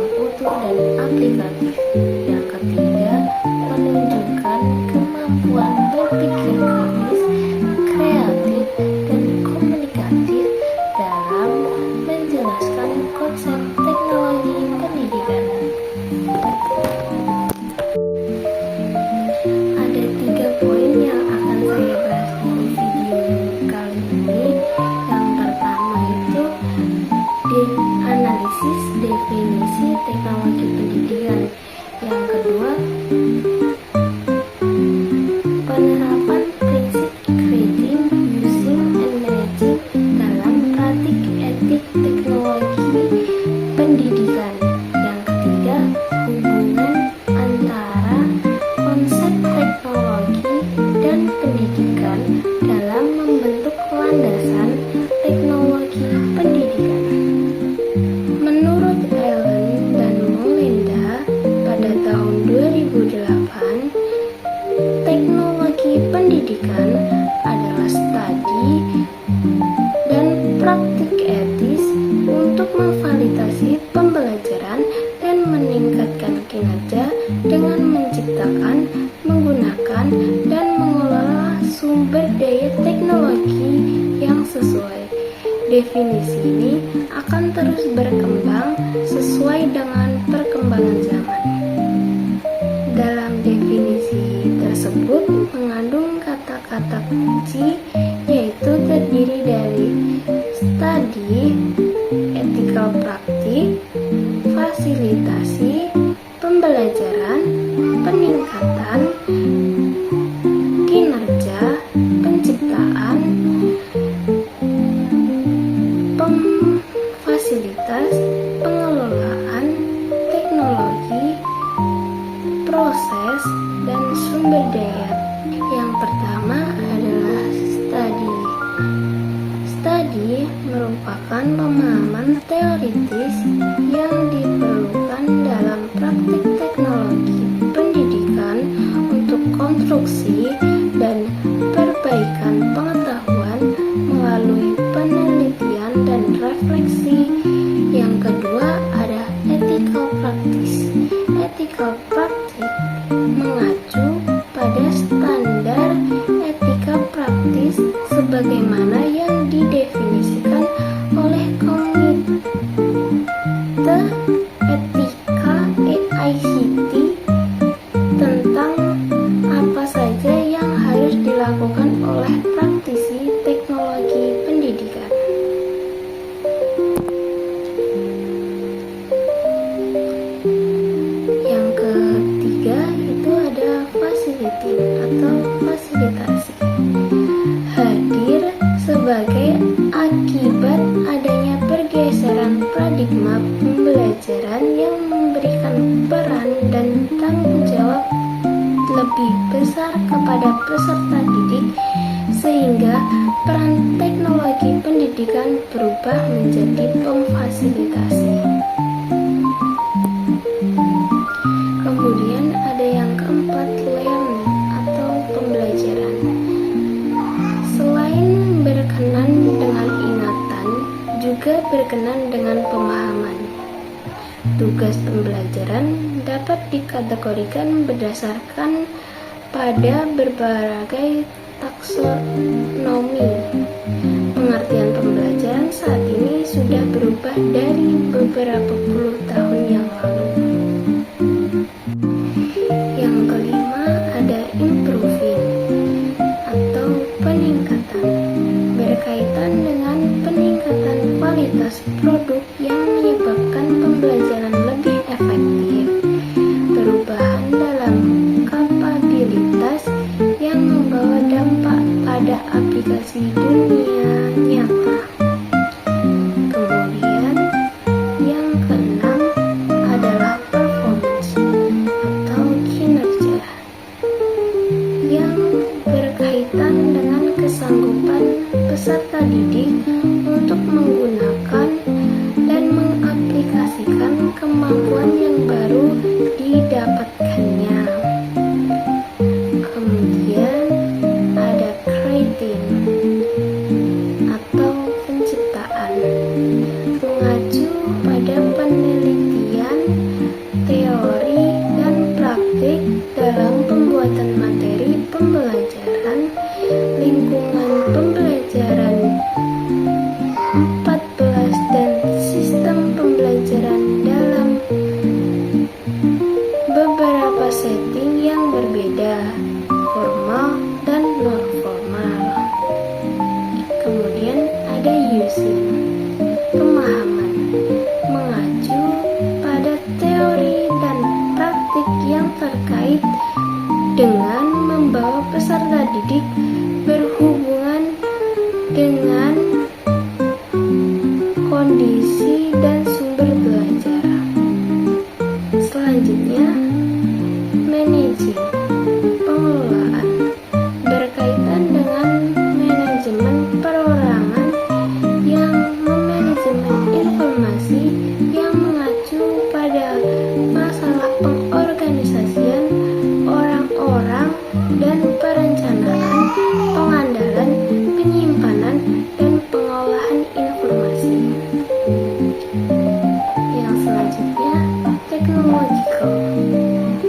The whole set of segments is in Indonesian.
yang utuh dan aplikatif. Yang ketiga, menunjukkan kemampuan berpikir kritis, kreatif, dan komunikatif dalam menjelaskan konsep teknologi pendidikan. Ada 3 poin yang akan saya bahas di video kali ini. Yang pertama itu analisis definisi teknologi pendidikan. Yang kedua, penerapan prinsip creating, using, and managing dalam praktik etik teknologi pendidikan. Yang ketiga, hubungan antara konsep teknologi dan pendidikan dalam membentuk landasan teknologi pendidikan. Menurut Allen dan Melinda pada tahun 2008, teknologi pendidikan adalah studi dan praktik etis untuk memfasilitasi pembelajaran dan meningkatkan kinerja dengan menciptakan, menggunakan, dan mengelola sumber daya teknologi yang sesuai. Definisi ini akan terus berkembang sesuai dengan perkembangan zaman. Dalam definisi tersebut mengandung kata-kata kunci, yaitu terdiri dari studi, ethical praktik, fasilitasi, pembelajaran, peningkatan, kinerja, penciptaan, fasilitas, pengelolaan, teknologi, proses, dan sumber daya. Yang pertama adalah studi. Studi merupakan pemahaman teoritis yang diperlukan dalam praktik teknologi pendidikan untuk konstruksi dan perbaikan pengetahuan melalui penelitian dan refleksi. Yang kedua ada ethical practice. Ethical practice mengacu pada standar etika praktis sebagaimana yang didefinisikan oleh Komite Etika EICT tentang apa saja yang harus dilakukan oleh praktisi teknologi pendidikan. Yang ketiga itu ada facility atau fasilitasi. Hadir sebagai akibat adanya pergeseran paradigma pembelajaran yang memberikan peran dan tanggung jawab lebih besar kepada peserta didik, sehingga peran teknologi pendidikan berubah menjadi pemfasilitasi. Kemudian ada yang keempat, learning atau pembelajaran. Selain berkenan dengan ingatan, juga berkenan dengan pemahaman. Tugas pembelajaran dapat dikategorikan berdasarkan pada berbagai taksonomi. Pengertian pembelajaran saat ini sudah berubah dari beberapa puluh tahun yang lalu. Yang kelima ada improving atau peningkatan, berkaitan dengan peningkatan kualitas produk yang menyebabkan pembelajaran lebih efektif, perubahan dalam kapabilitas yang membawa dampak pada aplikasi dunia nyata. Kemudian yang keenam ada terkait dengan membawa peserta didik berhubungan dengan kondisi dan sumber belajar. Selanjutnya, managing, pengelolaan, berkaitan dengan manajemen perorangan yang memanajemen informasi yang mengacu pada masalah pengorganisasian orang-orang dan perencanaan, pengandalan, penyimpanan, dan pengolahan informasi. Yang selanjutnya, technological.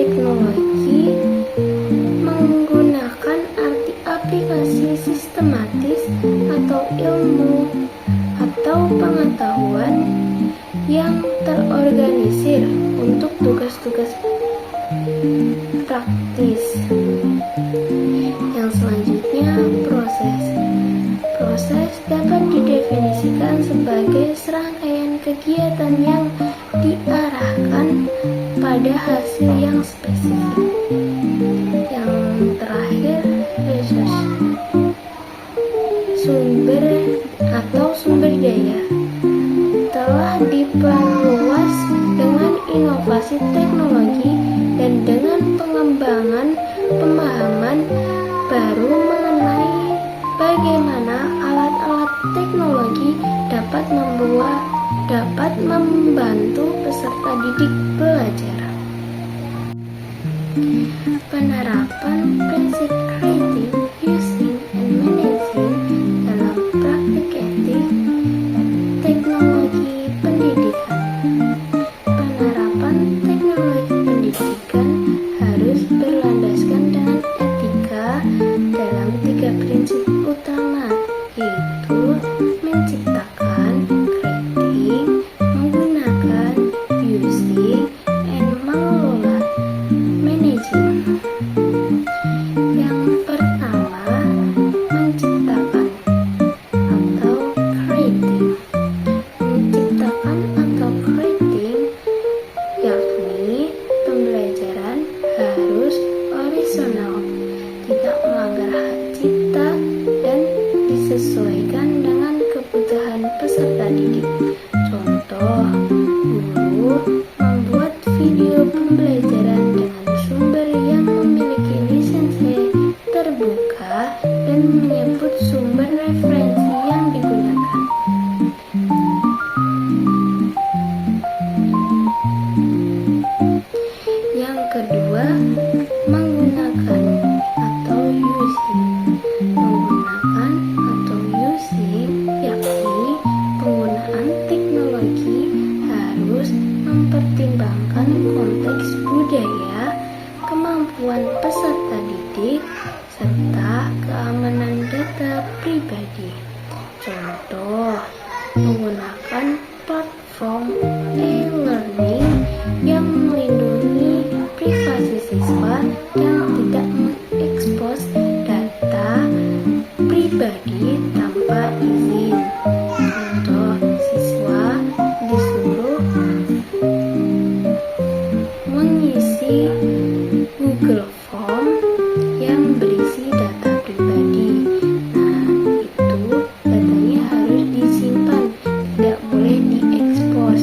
Teknologi menggunakan arti aplikasi sistematis atau ilmu atau pengetahuan yang terorganisir untuk tugas-tugas praktis. Yang selanjutnya, proses. Proses dapat didefinisikan sebagai serangkaian kegiatan yang diarahkan pada hasil yang spesifik. Yang terakhir, resource, sumber atau sumber daya, telah diperluas dengan inovasi teknologi dan dengan pengembangan pemahaman baru mengenai bagaimana alat-alat teknologi dapat membantu peserta didik belajar. Penerapan prinsip creative using and managing dalam praktik etik teknologi pendidikan. Penerapan teknologi pendidikan harus berlandaskan dengan etika dalam 3 prinsip utama, yaitu menciptakan, creating, menggunakan, using, and mengelola, managing. Yang pertama, menciptakan atau creating. Menciptakan atau creating yakni pembelajaran harus orisinal, tidak melanggar hak cipta, dan disesuaikan dengan kebutuhan peserta didik. Contoh, guru membuat video pembelajaran dengan sumber yang memiliki lisensi terbuka dan menyebut sumber referensi yang digunakan. Yang kedua, menggunakan atau using. Menggunakan atau using yakni penggunaan teknologi harus mempertimbangkan konteks budaya, kemampuan peserta didik, serta keamanan data pribadi. Contoh, menggunakan platform e-learning yang melindungi privasi siswa dan tidak mengekspos data pribadi tanpa izin. Contoh, siswa disuruh mengisi Google Form yang berisi data pribadi. Nah, itu datanya harus disimpan, tidak boleh diekspos.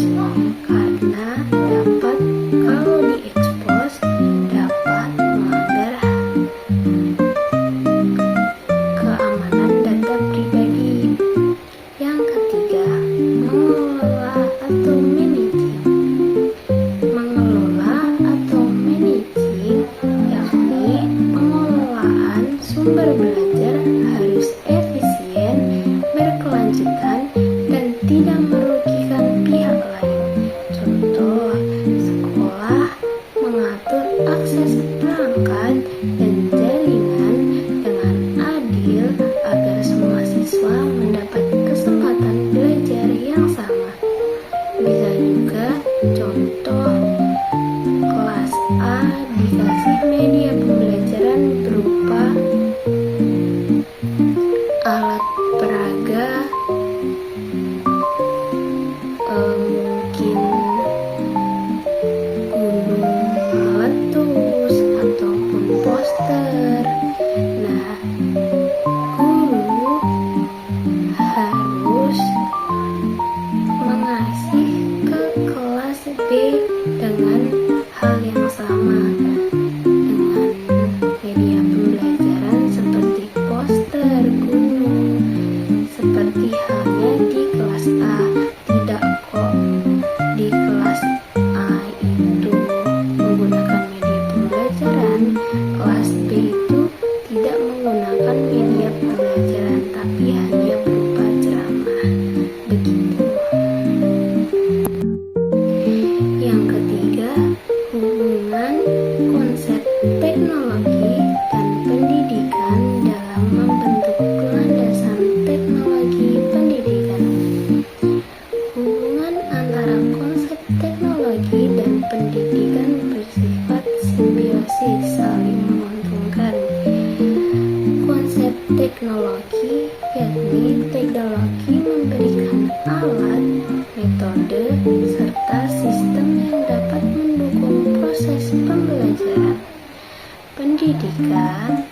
pendidikan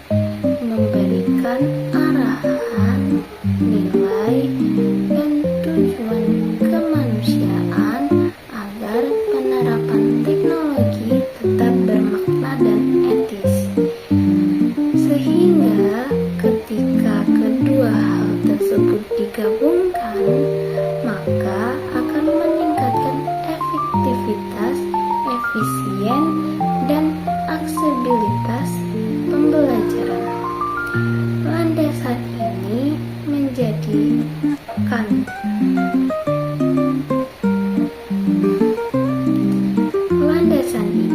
memberikan arahan, nilai, dan tujuan kemanusiaan agar penerapan teknologi tetap bermakna dan etis. Sehingga ketika kedua hal tersebut digabungkan, maka akan meningkatkan efektivitas, efisien, dan aksesibilitas pembelajaran. Landasan ini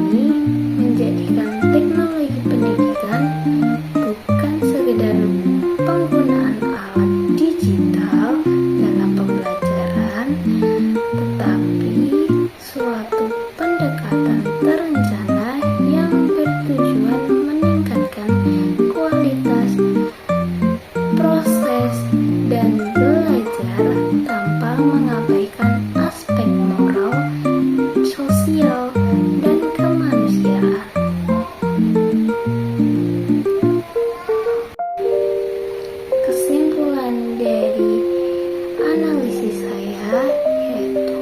menjadikan teknologi pendidikan bukan sekedar penggunaan alat digital dalam pembelajaran, tetapi suatu pendekatan terencana yang bertujuan meningkatkan kualitas proses dan belajar tanpa mengabaikan aspek moral, sosial, dan kemanusiaan. Kesimpulan dari analisis saya yaitu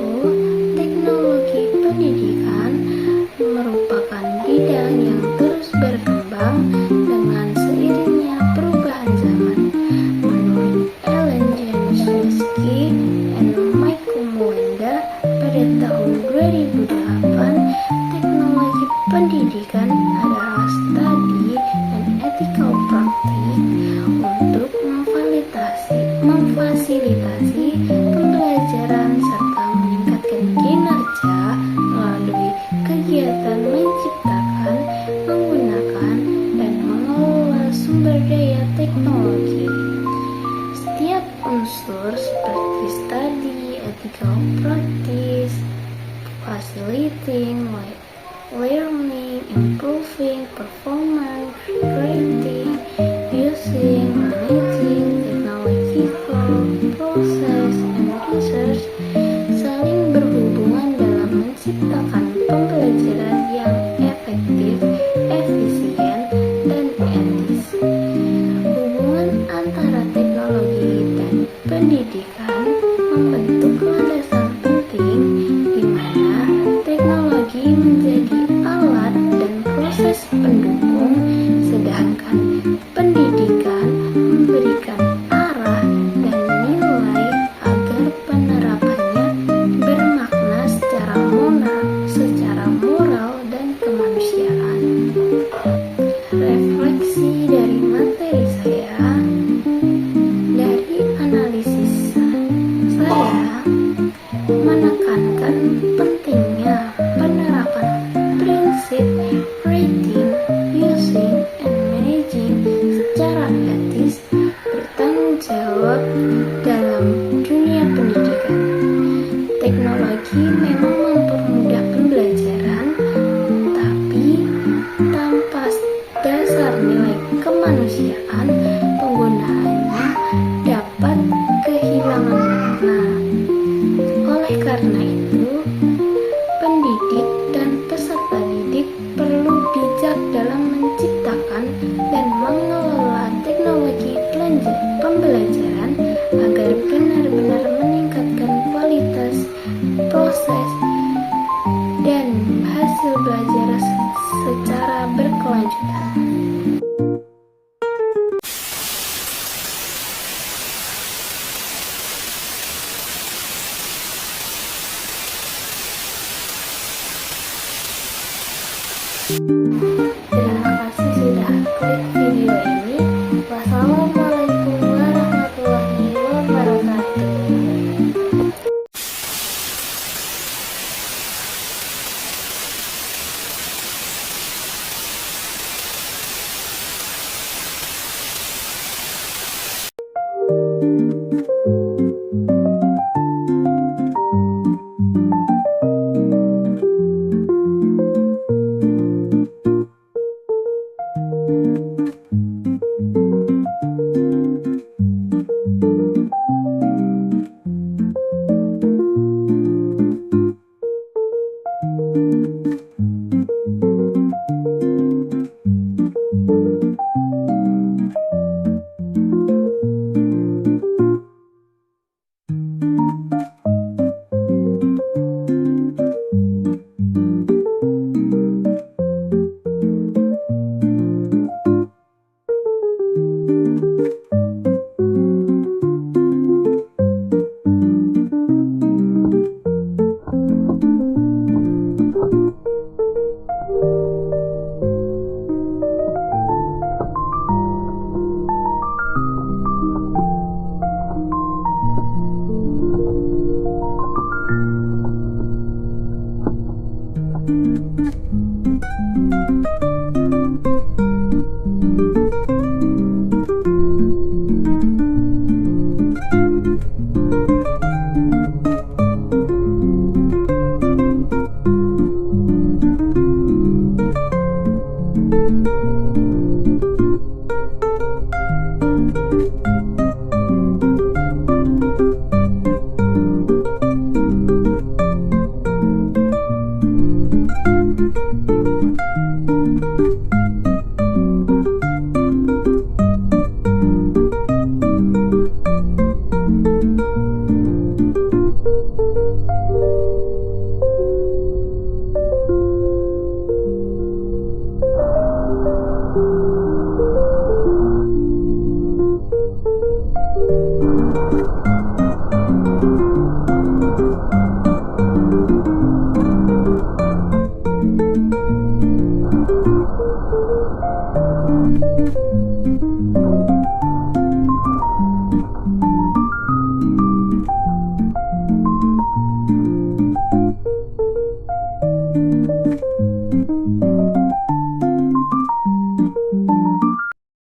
teknologi pendidikan merupakan bidang yang terus berkembang dengan seiringnya perubahan zaman. Menurut Ellen Januszewski dan Michael Moenda pada tahun 2008, teknologi pendidikan adalah studi dan ethical praktik untuk memfasilitasi pembelajaran serta meningkatkan kinerja melalui kegiatan menciptakan, menggunakan, dan mengelola sumber daya teknologi. Setiap unsur seperti study, ethical practice, facilitating learning, improving performance, creating, using, managing, technological process, and research saling berhubungan dalam menciptakan pembelajaran yang efektif, efisien, dan etis. Hubungan antara teknologi dan pendidikan membentuk landasan penting di mana teknologi menjadi alat dan proses pendukung, sedangkan pendidikan memberikan arah dan nilai agar penerapannya bermakna secara moral dan kemanusiaan. Refleksi dari materi saya, dari analisis saya menekankan pentingnya penerapan prinsip rating, using, and managing secara etis bertanggung jawab dalam dunia pendidikan. Teknologi memang mempermudah pembelajaran, tapi tanpa dasar nilai kemanusiaan, penggunaannya dapat kehilangan makna. Oleh karena itu, pendidik dan peserta didik perlu bijak dalam menciptakan dan mengelola teknologi pembelajaran agar benar-benar meningkatkan kualitas proses dan hasil belajar secara berkelanjutan. Terima kasih sudah klik video ini. Wassalamualaikum warahmatullahi wabarakatuh.